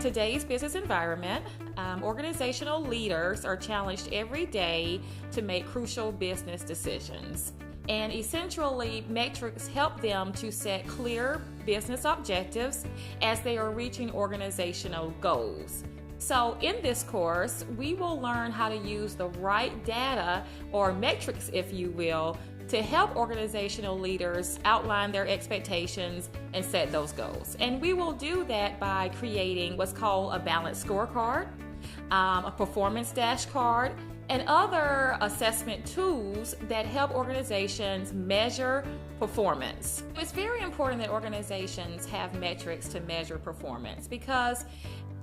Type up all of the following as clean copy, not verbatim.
today's business environment, organizational leaders are challenged every day to make crucial business decisions. And essentially, metrics help them to set clear business objectives as they are reaching organizational goals. So in this course, we will learn how to use the right data or metrics, if you will, to help organizational leaders outline their expectations and set those goals. And we will do that by creating what's called a balanced scorecard, a performance dash card, and other assessment tools that help organizations measure performance. It's very important that organizations have metrics to measure performance, because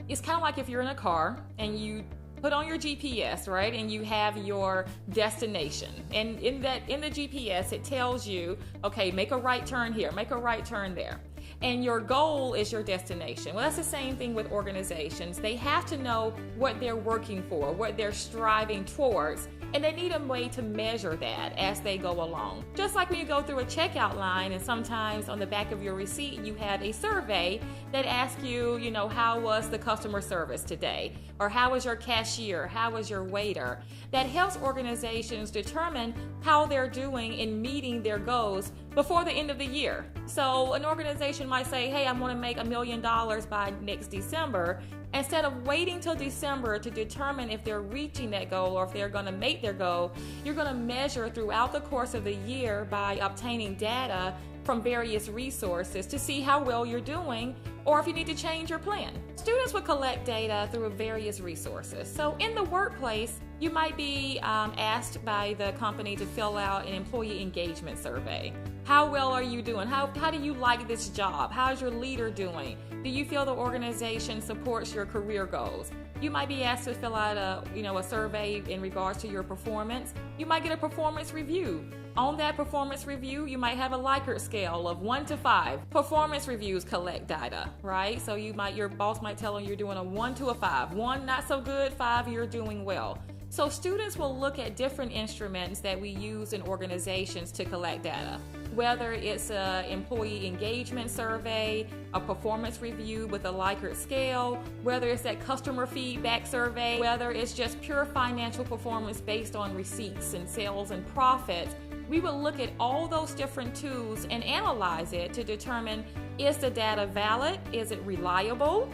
it's kind of like if you're in a car and you put on your GPS, right? And you have your destination. And in the GPS, it tells you, okay, make a right turn here, make a right turn there. And your goal is your destination. Well, that's the same thing with organizations. They have to know what they're working for, what they're striving towards, and they need a way to measure that as they go along. Just like when you go through a checkout line, and sometimes on the back of your receipt you have a survey that asks you, how was the customer service today? Or how was your cashier? How was your waiter? That helps organizations determine how they're doing in meeting their goals before the end of the year. So an organization might say, hey, I want to make $1 million by next December. Instead of waiting till December to determine if they're reaching that goal or if they're going to make their goal, you're going to measure throughout the course of the year by obtaining data from various resources to see how well you're doing, or if you need to change your plan. Students will collect data through various resources. So in the workplace, you might be asked by the company to fill out an employee engagement survey. How well are you doing? How do you like this job? How is your leader doing? Do you feel the organization supports your career goals? You might be asked to fill out a survey in regards to your performance. You might get a performance review. On that performance review, you might have a Likert scale of 1 to 5. Performance reviews collect data, right? So your boss might tell you you're doing a 1 to a 5. 1, not so good, 5, you're doing well. So students will look at different instruments that we use in organizations to collect data. Whether it's an employee engagement survey, a performance review with a Likert scale, whether it's that customer feedback survey, whether it's just pure financial performance based on receipts and sales and profits, we will look at all those different tools and analyze it to determine, is the data valid? Is it reliable?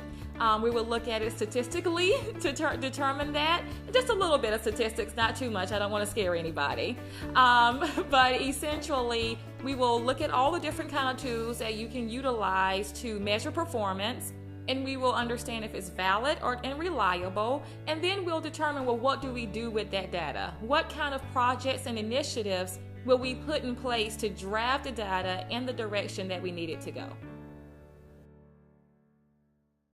We will look at it statistically to determine that. Just a little bit of statistics, not too much. I don't want to scare anybody. But essentially, we will look at all the different kind of tools that you can utilize to measure performance, and we will understand if it's valid and reliable, and then we'll determine, well, what do we do with that data? What kind of projects and initiatives will we put in place to drive the data in the direction that we need it to go?